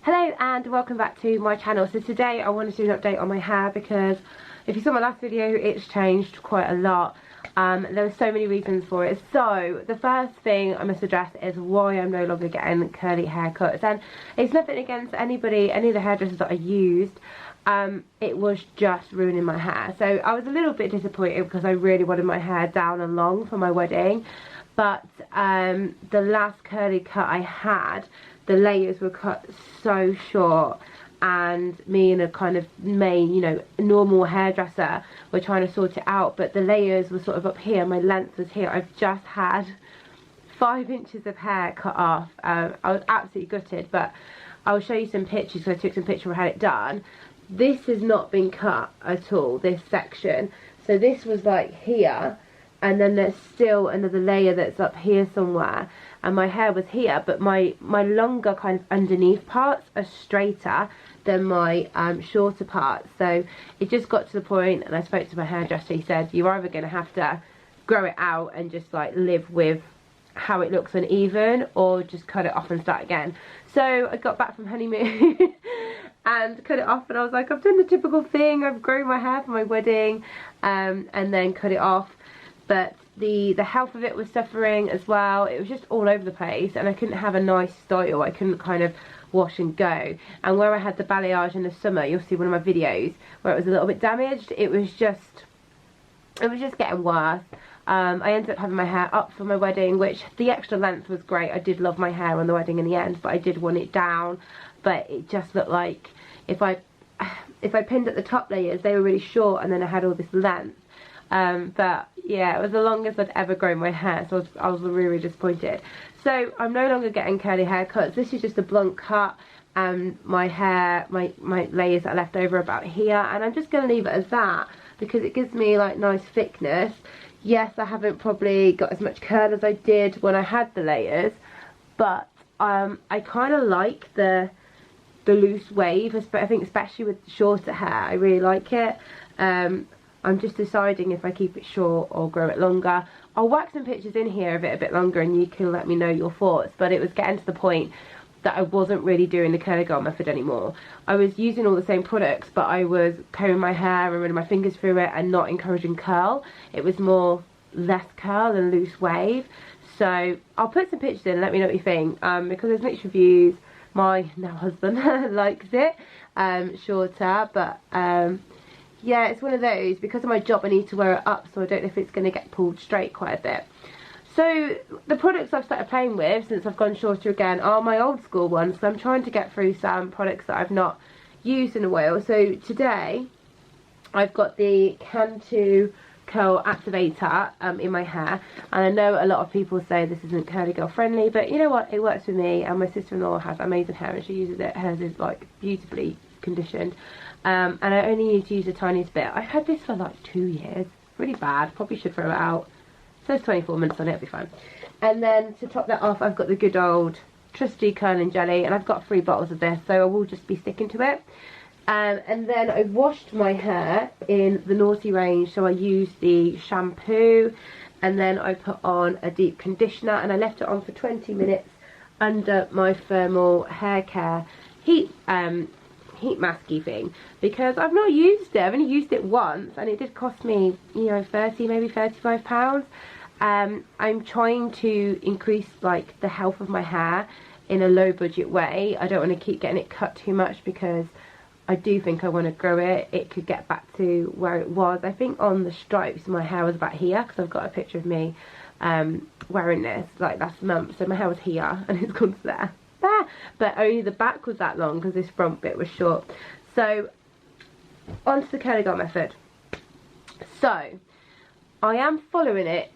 Hello and welcome back to my channel. So today I wanted to do an update on my hair because if you saw my last video, it's changed quite a lot. There were so many reasons for it. So the first thing I must address is why I'm no longer getting curly haircuts, and it's nothing against anybody, any of the hairdressers that I used. It was just ruining my hair. So I was a little bit disappointed because I really wanted my hair down and long for my wedding, but the last curly cut I had, the layers were cut so short, and me and a kind of main, normal hairdresser were trying to sort it out, but the layers were sort of up here, my length was here. I've just had 5 inches of hair cut off. I was absolutely gutted, but I'll show you some pictures. So I took some pictures where I had it done. This has not been cut at all, this section. So this was like here, and then there's still another layer that's up here somewhere, and my hair was here, but my longer kind of underneath parts are straighter than my shorter parts. So it just got to the point, and I spoke to my hairdresser. He said, you're either going to have to grow it out and just like live with how it looks uneven, or just cut it off and start again. So I got back from honeymoon and cut it off, and I was like, I've done the typical thing, I've grown my hair for my wedding, and then cut it off. But the health of it was suffering as well. It was just all over the place, and I couldn't have a nice style. I couldn't kind of wash and go. And where I had the balayage in the summer, you'll see one of my videos where it was a little bit damaged. It was just getting worse. I ended up having my hair up for my wedding, which the extra length was great. I did love my hair on the wedding in the end, but I did want it down. But it just looked like if I pinned at the top layers, they were really short, and then I had all this length. But yeah, it was the longest I'd ever grown my hair, so I was really, really disappointed. So I'm no longer getting curly haircuts. This is just a blunt cut, and my hair, my layers that are left over about here, and I'm just going to leave it as that because it gives me like nice thickness. Yes, I haven't probably got as much curl as I did when I had the layers, but I kind of like the loose wave. I think especially with shorter hair, I really like it. I'm just deciding if I keep it short or grow it longer. I'll whack some pictures in here of it a bit longer, and you can let me know your thoughts. But it was getting to the point that I wasn't really doing the curly girl method anymore. I was using all the same products, but I was combing my hair and running my fingers through it and not encouraging curl. It was more less curl and loose wave. So I'll put some pictures in and let me know what you think, because there's mixed reviews. My now husband likes it shorter, but yeah, it's one of those. Because of my job, I need to wear it up, so I don't know if it's going to get pulled straight quite a bit. So the products I've started playing with since I've gone shorter again are my old school ones. So I'm trying to get through some products that I've not used in a while. So today I've got the Cantu Curl Activator in my hair, and I know a lot of people say this isn't curly girl friendly, but you know what, it works for me, and my sister-in-law has amazing hair and she uses it. Hers is like beautifully conditioned, and I only need to use the tiniest bit. I've had this for like 2 years, really bad, probably should throw it out. It says 24 minutes on it, it'll be fine. And then to top that off, I've got the good old trusty curling jelly, and I've got 3 bottles of this, so I will just be sticking to it. And then I washed my hair in the Naughty range, so I used the shampoo, and then I put on a deep conditioner, and I left it on for 20 minutes under my thermal hair care heat masky thing, because I've not used it. I've only used it once, and it did cost me, 30, maybe £35. I'm trying to increase like the health of my hair in a low budget way. I don't want to keep getting it cut too much, because I do think I want to grow it. It could get back to where it was. I think on the stripes my hair was about here, because I've got a picture of me wearing this like last month. So my hair was here and it's gone to there. But only the back was that long because this front bit was short. So onto the curly girl method. So I am following it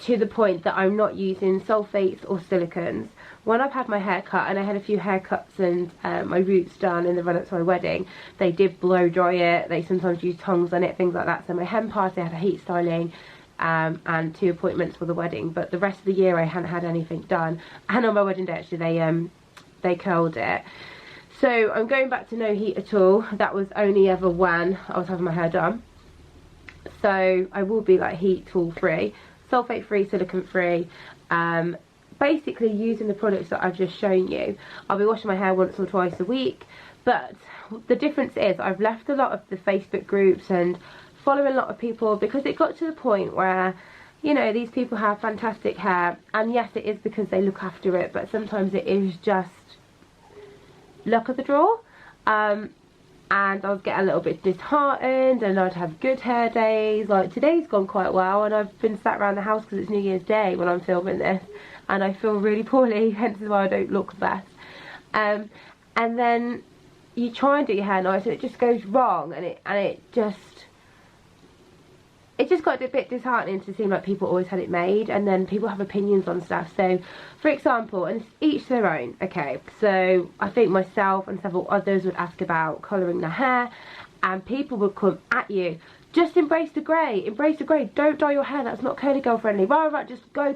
to the point that I'm not using sulfates or silicones. When I've had my hair cut, and I had a few haircuts and my roots done in the run up to my wedding, they did blow dry it. They sometimes use tongs on it, things like that. So my hen party I had a heat styling and 2 appointments for the wedding, but the rest of the year I hadn't had anything done. And on my wedding day actually they curled it. So I'm going back to no heat at all. That was only ever when I was having my hair done. So I will be like heat tool free, sulfate free, silicone free, basically using the products that I've just shown you. I'll be washing my hair once or twice a week, but the difference is I've left a lot of the Facebook groups and following a lot of people, because it got to the point where, you know, these people have fantastic hair, and yes, it is because they look after it, but sometimes it is just luck of the draw. And I was getting a little bit disheartened, and I'd have good hair days. Like today's gone quite well, and I've been sat around the house because it's New Year's Day when I'm filming this, and I feel really poorly, hence why I don't look the best. And then you try and do your hair nice and it just goes wrong, and it just got a bit disheartening to seem like people always had it made, and then people have opinions on stuff. So for example, and it's each their own, okay, so I think myself and several others would ask about colouring their hair, and people would come at you, just embrace the grey, don't dye your hair, that's not curly girl friendly, right, just go.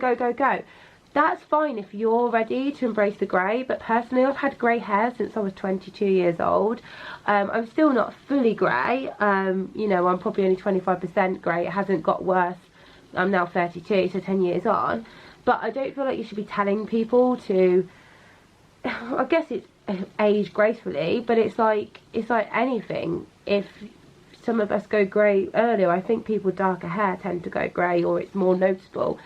That's fine if you're ready to embrace the grey, but personally I've had grey hair since I was 22 years old. I'm still not fully grey, you know, I'm probably only 25% grey, it hasn't got worse. I'm now 32, so 10 years on, but I don't feel like you should be telling people to, I guess it's age gracefully, but it's like anything. If some of us go grey earlier, I think people with darker hair tend to go grey, or it's more noticeable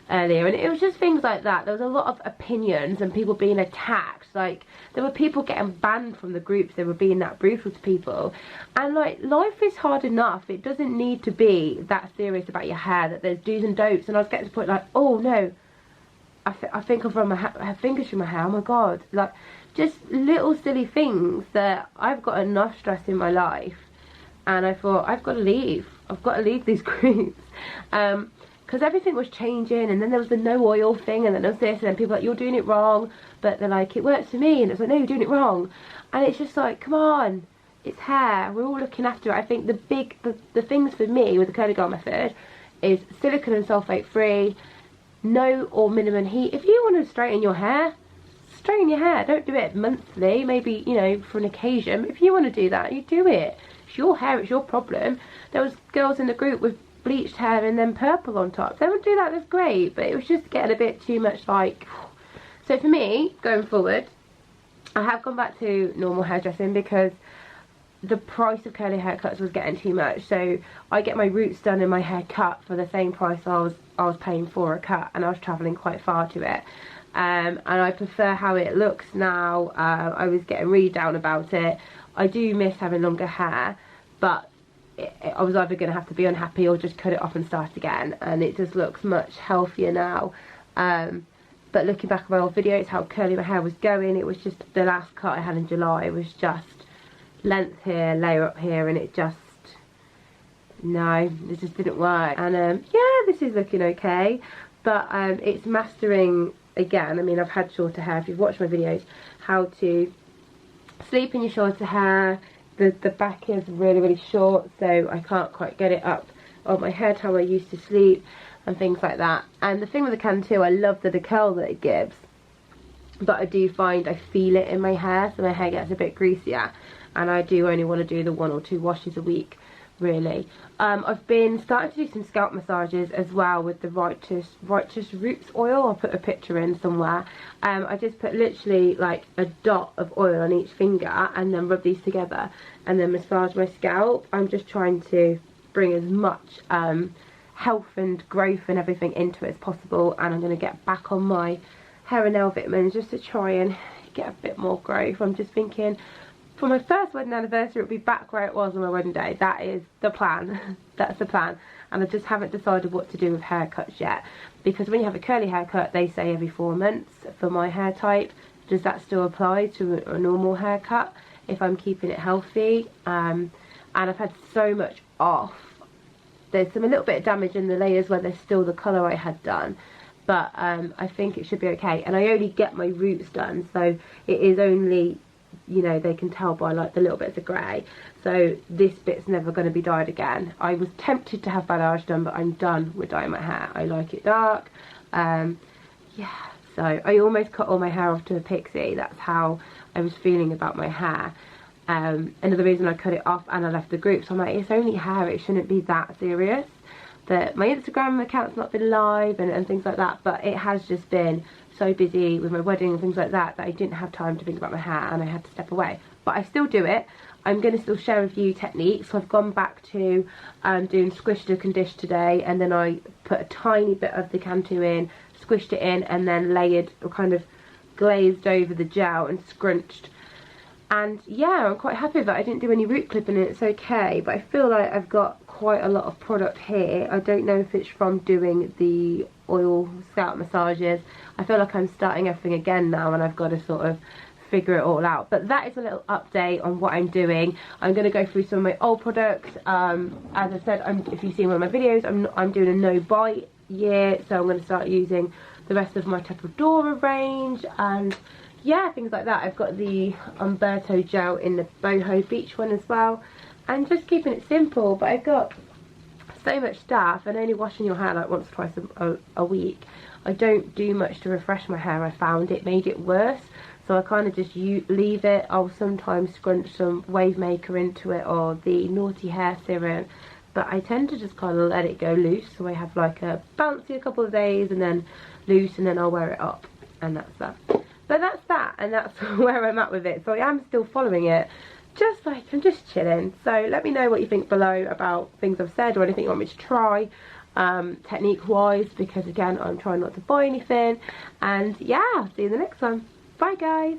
earlier. And it was just things like that. There was a lot of opinions and people being attacked. Like there were people getting banned from the groups, they were being that brutal to people, and like life is hard enough, it doesn't need to be that serious about your hair, that there's do's and don'ts. And I was getting to the point like, oh no, I think I've run my fingers through my hair, oh my god, like just little silly things that I've got enough stress in my life, and I thought I've got to leave these groups, because everything was changing. And then there was the no oil thing, and then there was this, and then people were like, you're doing it wrong, but they're like, it works for me, and it's like, no, you're doing it wrong. And it's just like, come on, it's hair, we're all looking after it. I think the things for me with the curly girl method is silicone and sulfate free, no or minimum heat. If you want to straighten your hair, don't do it monthly, maybe, you know, for an occasion. If you want to do that, you do it, it's your hair, it's your problem. There was girls in the group with bleached hair and then purple on top, they would do that, that's great, but it was just getting a bit too much. Like, so for me going forward, I have gone back to normal hairdressing because the price of curly haircuts was getting too much. So I get my roots done and my hair cut for the same price I was paying for a cut, and I was travelling quite far to it, and I prefer how it looks now. I was getting really down about it. I do miss having longer hair, but I was either going to have to be unhappy or just cut it off and start again, and it just looks much healthier now. But looking back at my old videos, how curly my hair was going, it was just the last cut I had in July, it was just length here, layer up here, and it just didn't work. And yeah, this is looking okay, but it's mastering again. I mean, I've had shorter hair, if you've watched my videos, how to sleep in your shorter hair. The back is really short, so I can't quite get it up on my head how I used to sleep, and things like that. And the thing with the Cantu, I love the curl that it gives, but I do find I feel it in my hair, so my hair gets a bit greasier, and I do only want to do the 1 or 2 washes a week, really. I've been starting to do some scalp massages as well with the Righteous Roots oil. I'll put a picture in somewhere. I just put literally like a dot of oil on each finger and then rub these together and then massage my scalp. I'm just trying to bring as much health and growth and everything into it as possible, and I'm going to get back on my hair and nail vitamins just to try and get a bit more growth. I'm just thinking, for my first wedding anniversary, it'll be back where it was on my wedding day. That is the plan. That's the plan. And I just haven't decided what to do with haircuts yet, because when you have a curly haircut, they say every 4 months for my hair type. Does that still apply to a normal haircut if I'm keeping it healthy? And I've had so much off. There's a little bit of damage in the layers where there's still the colour I had done, but I think it should be okay. And I only get my roots done, so it is only, you know, they can tell by like the little bits of grey, so this bit's never going to be dyed again. I was tempted to have balayage done, but I'm done with dyeing my hair. I like it dark. Yeah, so I almost cut all my hair off to a pixie. That's how I was feeling about my hair. Another reason I cut it off and I left the group, so I'm like, it's only hair, it shouldn't be that serious. That my Instagram account's not been live and things like that, but it has just been so busy with my wedding and things like that I didn't have time to think about my hair and I had to step away. But I still do it. I'm going to still share with you techniques. So I've gone back to doing squish, look and dish today, and then I put a tiny bit of the Cantu in, squished it in, and then layered or kind of glazed over the gel and scrunched. And yeah, I'm quite happy with that. I didn't do any root clipping and it's okay, but I feel like I've got quite a lot of product here. I don't know if it's from doing the oil scalp massages. I feel like I'm starting everything again now and I've got to sort of figure it all out. But that is a little update on what I'm doing. I'm going to go through some of my old products. As I said, if you've seen one of my videos, I'm doing a no bite year, so I'm going to start using the rest of my Tepidora range and yeah, things like that. I've got the Umberto gel in the boho beach one as well, and just keeping it simple. But I've got so much stuff and only washing your hair like once or twice a week. I don't do much to refresh my hair. I found it made it worse, so I kind of just leave it. I'll sometimes scrunch some Wave Maker into it or the Naughty Hair Serum, but I tend to just kind of let it go loose, so I have like a bouncy a couple of days and then loose, and then I'll wear it up, and that's that. But that's that, and that's where I'm at with it. So I am still following it, just like I'm just chilling. So let me know what you think below about things I've said or anything you want me to try technique wise, because again I'm trying not to buy anything. And yeah, see you in the next one. Bye guys.